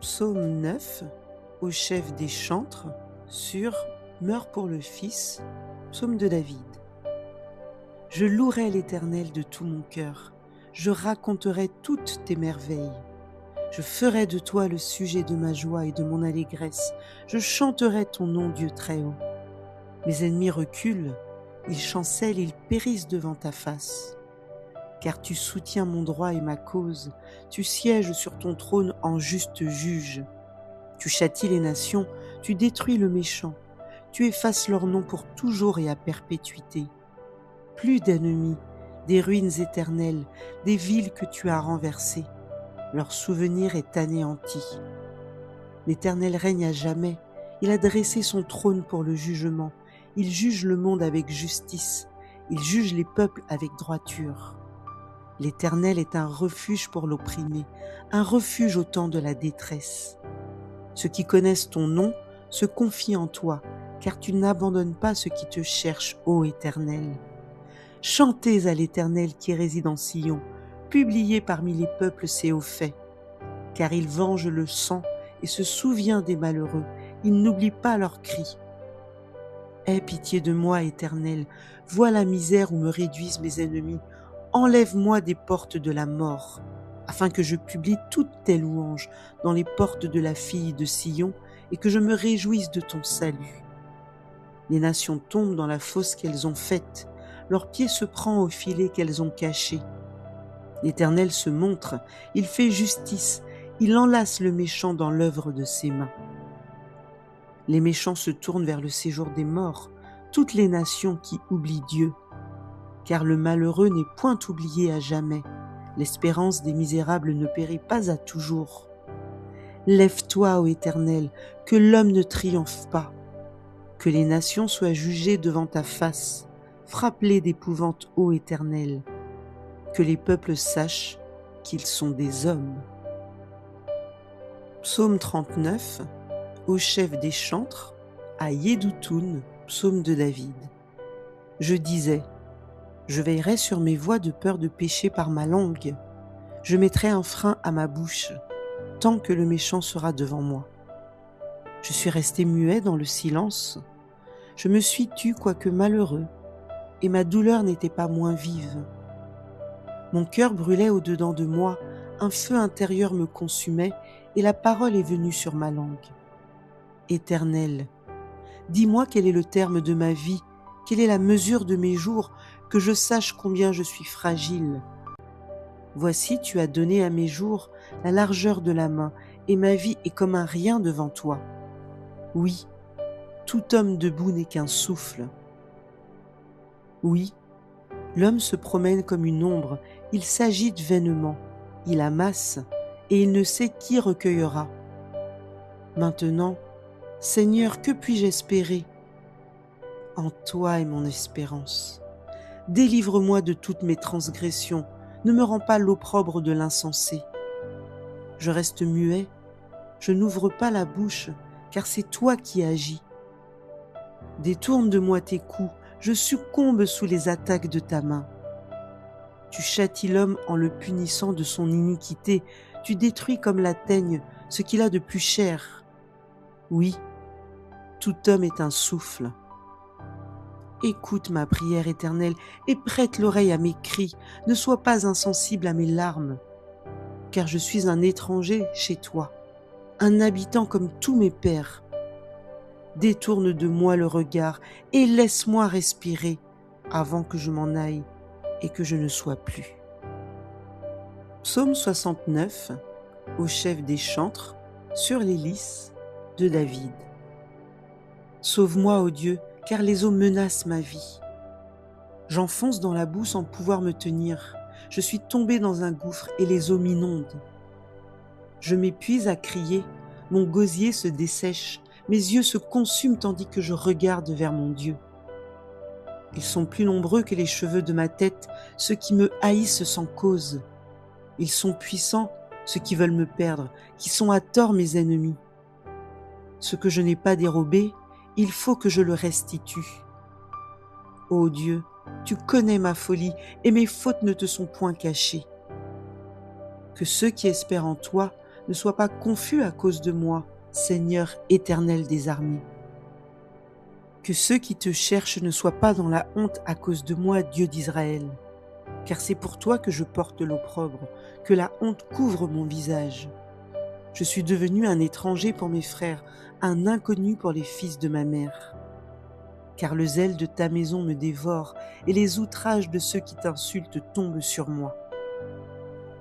Psaume 9, au chef des chantres, sur Meurs pour le Fils, psaume de David. Je louerai l'Éternel de tout mon cœur, je raconterai toutes tes merveilles. Je ferai de toi le sujet de ma joie et de mon allégresse, je chanterai ton nom, Dieu très haut. Mes ennemis reculent, ils chancellent, ils périssent devant ta face. Car tu soutiens mon droit et ma cause, tu sièges sur ton trône en juste juge. Tu châties les nations, tu détruis le méchant, tu effaces leur nom pour toujours et à perpétuité. Plus d'ennemis, des ruines éternelles, des villes que tu as renversées, leur souvenir est anéanti. L'Éternel règne à jamais, il a dressé son trône pour le jugement, il juge le monde avec justice, il juge les peuples avec droiture. L'Éternel est un refuge pour l'opprimé, un refuge au temps de la détresse. Ceux qui connaissent ton nom se confient en toi, car tu n'abandonnes pas ceux qui te cherchent, ô Éternel. Chantez à l'Éternel qui réside en Sion, publiez parmi les peuples ses hauts faits. Car il venge le sang et se souvient des malheureux, il n'oublie pas leurs cris. Aie pitié de moi, Éternel, vois la misère où me réduisent mes ennemis, enlève-moi des portes de la mort, afin que je publie toutes tes louanges dans les portes de la fille de Sion et que je me réjouisse de ton salut. Les nations tombent dans la fosse qu'elles ont faite, leur pied se prend au filet qu'elles ont caché. L'Éternel se montre, il fait justice, il enlace le méchant dans l'œuvre de ses mains. Les méchants se tournent vers le séjour des morts, toutes les nations qui oublient Dieu. Car le malheureux n'est point oublié à jamais, l'espérance des misérables ne périt pas à toujours. Lève-toi, ô Éternel, que l'homme ne triomphe pas, que les nations soient jugées devant ta face, frappe-les d'épouvante, ô Éternel, que les peuples sachent qu'ils sont des hommes. Psaume 39, au chef des chantres, à Yédoutoun, psaume de David. Je disais, je veillerai sur mes voies de peur de pécher par ma langue. Je mettrai un frein à ma bouche, tant que le méchant sera devant moi. Je suis resté muet dans le silence. Je me suis tu quoique malheureux, et ma douleur n'était pas moins vive. Mon cœur brûlait au-dedans de moi, un feu intérieur me consumait, et la parole est venue sur ma langue. Éternel, dis-moi quel est le terme de ma vie, quelle est la mesure de mes jours, que je sache combien je suis fragile. Voici, tu as donné à mes jours la largeur de la main, et ma vie est comme un rien devant toi. Oui, tout homme debout n'est qu'un souffle. Oui, l'homme se promène comme une ombre, il s'agite vainement, il amasse, et il ne sait qui recueillera. Maintenant, Seigneur, que puis-je espérer? En toi est mon espérance. Délivre-moi de toutes mes transgressions, ne me rends pas l'opprobre de l'insensé. Je reste muet, je n'ouvre pas la bouche, car c'est toi qui agis. Détourne de moi tes coups, je succombe sous les attaques de ta main. Tu châties l'homme en le punissant de son iniquité, tu détruis comme la teigne ce qu'il a de plus cher. Oui, tout homme est un souffle. Écoute ma prière éternelle et prête l'oreille à mes cris, ne sois pas insensible à mes larmes, car je suis un étranger chez toi, un habitant comme tous mes pères. Détourne de moi le regard et laisse-moi respirer avant que je m'en aille et que je ne sois plus. Psaume 69, au chef des chantres, sur les lys de David. Sauve-moi, ô Dieu, car les eaux menacent ma vie. J'enfonce dans la boue sans pouvoir me tenir. Je suis tombé dans un gouffre et les eaux m'inondent. Je m'épuise à crier, mon gosier se dessèche, mes yeux se consument tandis que je regarde vers mon Dieu. Ils sont plus nombreux que les cheveux de ma tête, ceux qui me haïssent sans cause. Ils sont puissants, ceux qui veulent me perdre, qui sont à tort mes ennemis. Ce que je n'ai pas dérobé, il faut que je le restitue. Ô Dieu, tu connais ma folie et mes fautes ne te sont point cachées. Que ceux qui espèrent en toi ne soient pas confus à cause de moi, Seigneur éternel des armées. Que ceux qui te cherchent ne soient pas dans la honte à cause de moi, Dieu d'Israël. Car c'est pour toi que je porte l'opprobre, que la honte couvre mon visage. Je suis devenu un étranger pour mes frères, un inconnu pour les fils de ma mère. Car le zèle de ta maison me dévore, et les outrages de ceux qui t'insultent tombent sur moi.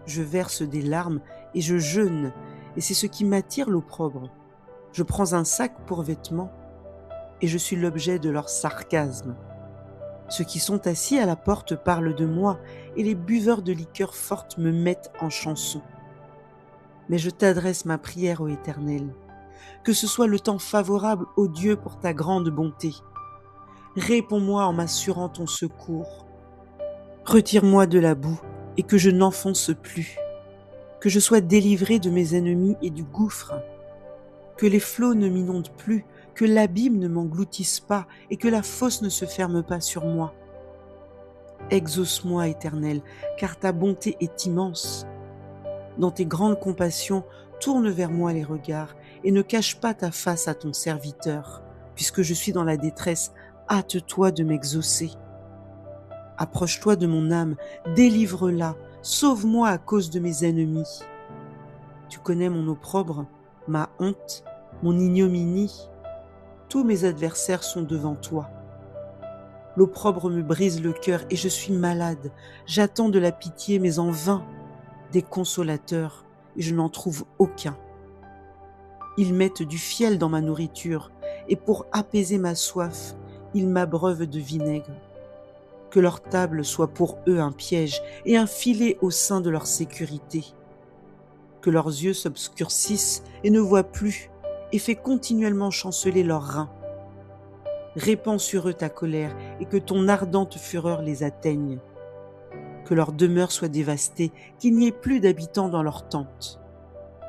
Je verse des larmes et je jeûne, et c'est ce qui m'attire l'opprobre. Je prends un sac pour vêtements, et je suis l'objet de leur sarcasme. Ceux qui sont assis à la porte parlent de moi, et les buveurs de liqueurs fortes me mettent en chanson. Mais je t'adresse ma prière, ô Éternel. Que ce soit le temps favorable, ô Dieu, pour ta grande bonté. Réponds-moi en m'assurant ton secours. Retire-moi de la boue, et que je n'enfonce plus. Que je sois délivré de mes ennemis et du gouffre. Que les flots ne m'inondent plus, que l'abîme ne m'engloutisse pas, et que la fosse ne se ferme pas sur moi. Exauce-moi, Éternel, car ta bonté est immense. Dans tes grandes compassions, tourne vers moi les regards, et ne cache pas ta face à ton serviteur. Puisque je suis dans la détresse, hâte-toi de m'exaucer. Approche-toi de mon âme, délivre-la, sauve-moi à cause de mes ennemis. Tu connais mon opprobre, ma honte, mon ignominie. Tous mes adversaires sont devant toi. L'opprobre me brise le cœur et je suis malade. J'attends de la pitié, mais en vain, des consolateurs, et je n'en trouve aucun. Ils mettent du fiel dans ma nourriture, et pour apaiser ma soif, ils m'abreuvent de vinaigre. Que leur table soit pour eux un piège et un filet au sein de leur sécurité. Que leurs yeux s'obscurcissent et ne voient plus, et fais continuellement chanceler leurs reins. Répands sur eux ta colère, et que ton ardente fureur les atteigne. Que leur demeure soit dévastée, qu'il n'y ait plus d'habitants dans leurs tentes.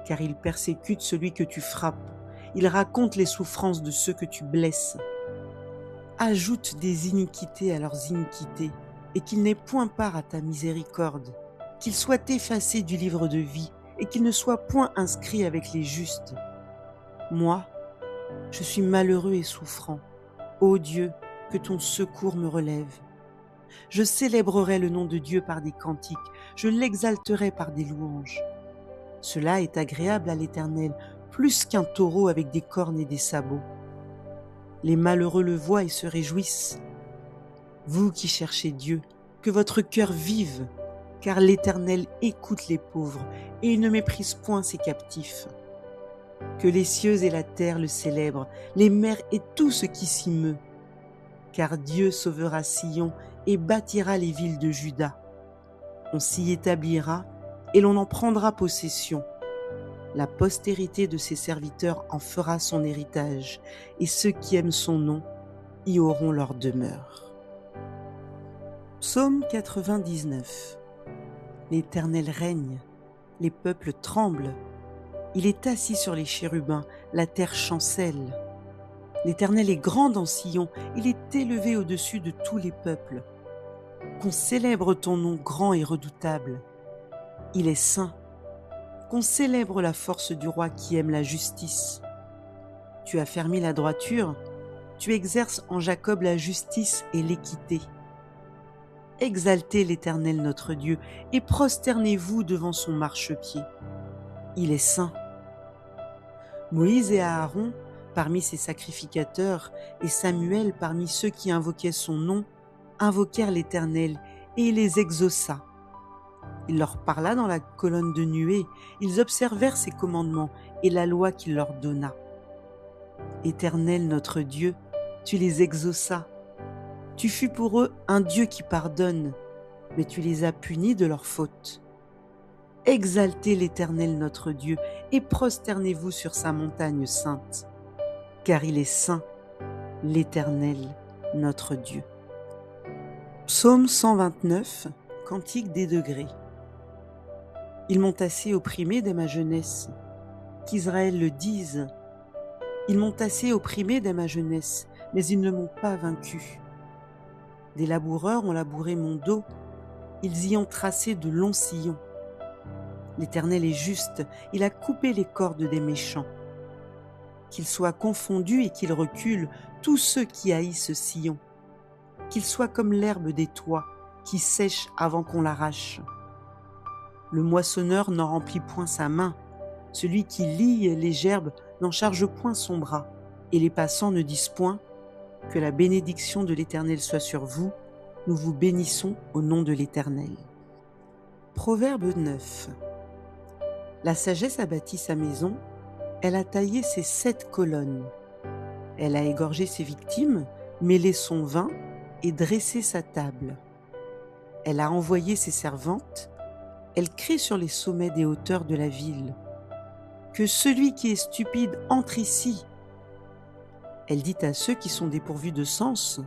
Car ils persécutent celui que tu frappes, ils racontent les souffrances de ceux que tu blesses. Ajoute des iniquités à leurs iniquités, et qu'ils n'aient point part à ta miséricorde, qu'ils soient effacés du livre de vie, et qu'ils ne soient point inscrits avec les justes. Moi, je suis malheureux et souffrant. Ô Dieu, que ton secours me relève. Je célébrerai le nom de Dieu par des cantiques, je l'exalterai par des louanges. Cela est agréable à l'Éternel, plus qu'un taureau avec des cornes et des sabots. Les malheureux le voient et se réjouissent. Vous qui cherchez Dieu, que votre cœur vive, car l'Éternel écoute les pauvres et il ne méprise point ses captifs. Que les cieux et la terre le célèbrent, les mers et tout ce qui s'y meut. Car Dieu sauvera Sion et bâtira les villes de Juda. On s'y établira et l'on en prendra possession. La postérité de ses serviteurs en fera son héritage, et ceux qui aiment son nom y auront leur demeure. Psaume 99. L'Éternel règne, les peuples tremblent. Il est assis sur les chérubins, la terre chancelle. L'Éternel est grand dans Sion, il est élevé au-dessus de tous les peuples. Qu'on célèbre ton nom grand et redoutable. Il est saint. Qu'on célèbre la force du roi qui aime la justice. Tu as fermé la droiture, tu exerces en Jacob la justice et l'équité. Exaltez l'Éternel notre Dieu et prosternez-vous devant son marchepied. Il est saint. Moïse et Aaron, parmi ses sacrificateurs, et Samuel parmi ceux qui invoquaient son nom, invoquèrent l'Éternel et il les exauça. Il leur parla dans la colonne de nuée, ils observèrent ses commandements et la loi qu'il leur donna. Éternel notre Dieu, tu les exauças. Tu fus pour eux un Dieu qui pardonne, mais tu les as punis de leurs fautes. Exaltez l'Éternel notre Dieu et prosternez-vous sur sa montagne sainte, car il est saint, l'Éternel notre Dieu. Psaume 129, Cantique des degrés. Ils m'ont assez opprimé dès ma jeunesse, qu'Israël le dise. Ils m'ont assez opprimé dès ma jeunesse, mais ils ne m'ont pas vaincu. Des laboureurs ont labouré mon dos, ils y ont tracé de longs sillons. L'Éternel est juste, il a coupé les cordes des méchants. Qu'ils soient confondus et qu'ils reculent tous ceux qui haïssent Sion. Qu'ils soient comme l'herbe des toits, qui sèche avant qu'on l'arrache. Le moissonneur n'en remplit point sa main, celui qui lie les gerbes n'en charge point son bras, et les passants ne disent point que la bénédiction de l'Éternel soit sur vous, nous vous bénissons au nom de l'Éternel. Proverbe 9. La sagesse a bâti sa maison, elle a taillé ses 7 colonnes. Elle a égorgé ses victimes, mêlé son vin et dressé sa table. Elle a envoyé ses servantes, elle crie sur les sommets des hauteurs de la ville. Que celui qui est stupide entre ici. Elle dit à ceux qui sont dépourvus de sens,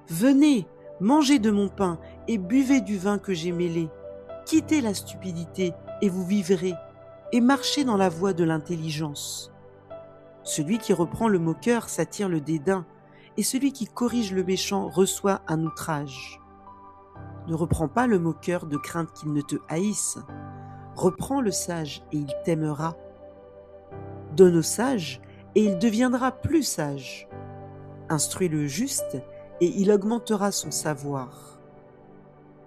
venez, mangez de mon pain et buvez du vin que j'ai mêlé. Quittez la stupidité et vous vivrez, et marchez dans la voie de l'intelligence. Celui qui reprend le moqueur s'attire le dédain, et celui qui corrige le méchant reçoit un outrage. Ne reprends pas le moqueur de crainte qu'il ne te haïsse. Reprends le sage et il t'aimera. Donne au sage et il deviendra plus sage. Instruis le juste et il augmentera son savoir.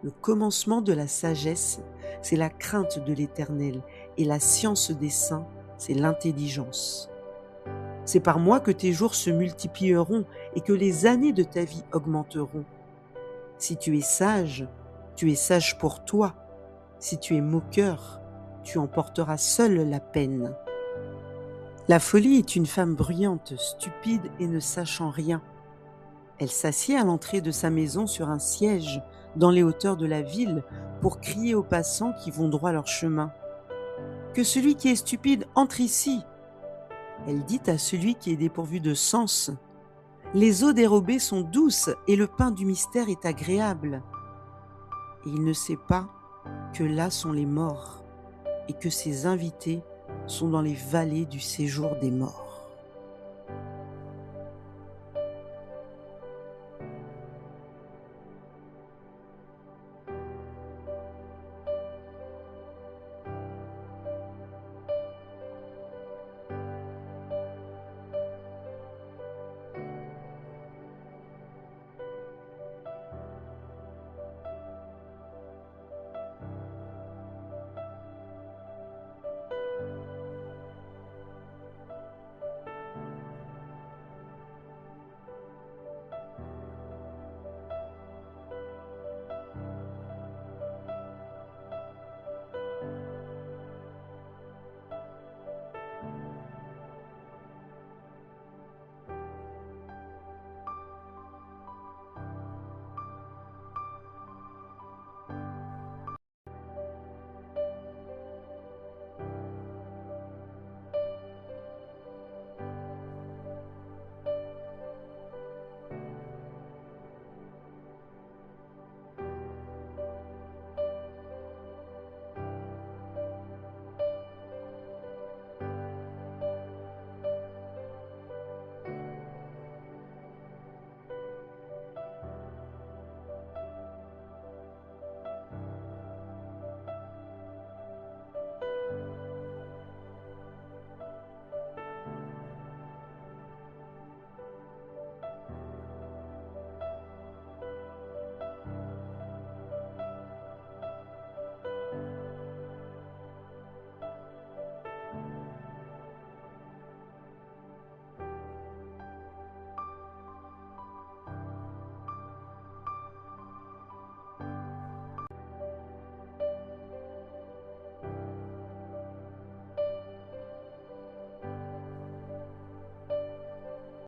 Le commencement de la sagesse, c'est la crainte de l'Éternel, et la science des saints, c'est l'intelligence. C'est par moi que tes jours se multiplieront et que les années de ta vie augmenteront. Si tu es sage pour toi. Si tu es moqueur, tu en porteras seul la peine. La folie est une femme bruyante, stupide et ne sachant rien. Elle s'assied à l'entrée de sa maison sur un siège dans les hauteurs de la ville pour crier aux passants qui vont droit leur chemin. Que celui qui est stupide entre ici. Elle dit à celui qui est dépourvu de sens. Les eaux dérobées sont douces et le pain du mystère est agréable. Et il ne sait pas que là sont les morts et que ses invités sont dans les vallées du séjour des morts.